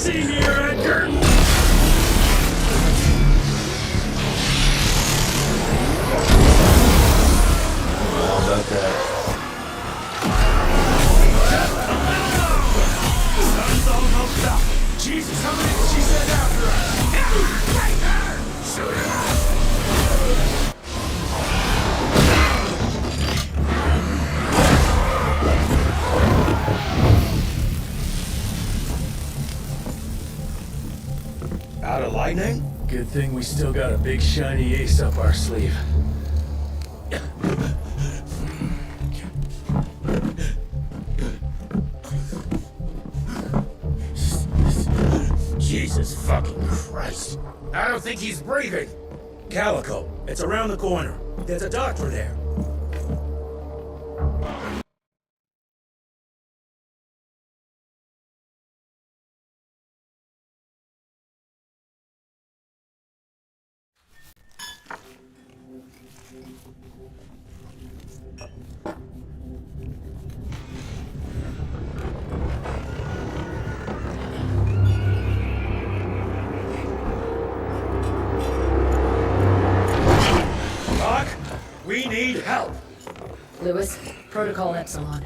mercy here, Edgar! How about that? Sun's almost up. Jesus, how many did she send after us? Take her! Shoot her! Out of lightning? Good thing we still got a big shiny ace up our sleeve. Jesus fucking Christ. I don't think he's breathing. Calico, it's around the corner. There's a doctor there. Doc, we need help. Lewis, Protocol Epsilon.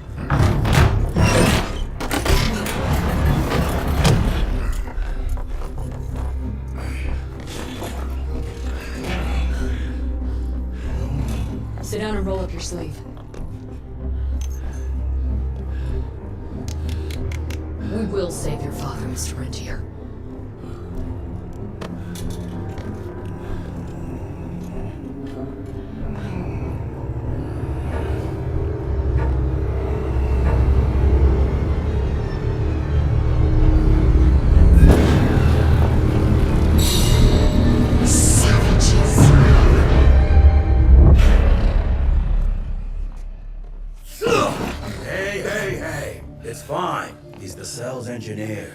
Sit down and roll up your sleeve. We will save your father, Mr. Rentier. Hey, it's fine. He's the cell's engineer.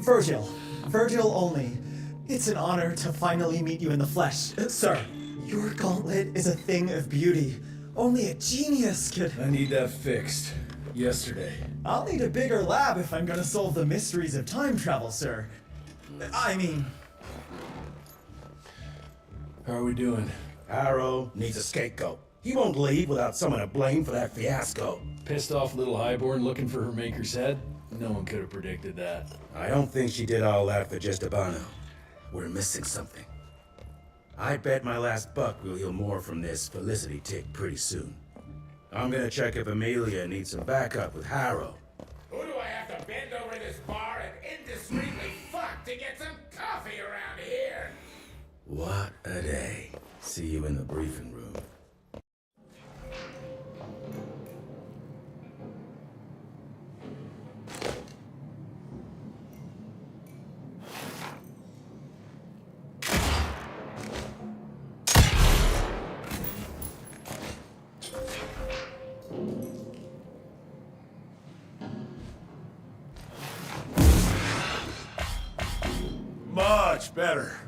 Virgil only. It's an honor to finally meet you in the flesh. Sir, your gauntlet is a thing of beauty. Only a genius could... I need that fixed. Yesterday. I'll need a bigger lab if I'm gonna solve the mysteries of time travel, sir. I mean... How are we doing? Harrow needs a scapegoat. He won't leave without someone to blame for that fiasco. Pissed off little highborn looking for her maker's head? No one could have predicted that. I don't think she did all that for just Abano. We're missing something. I bet my last buck we'll hear more from this Felicity tick pretty soon. I'm gonna check if Amelia needs some backup with Harrow. Who do I have to bend over this bar and indiscreetly fuck to get some coffee around here? What a day. See you in the briefing room. Much better.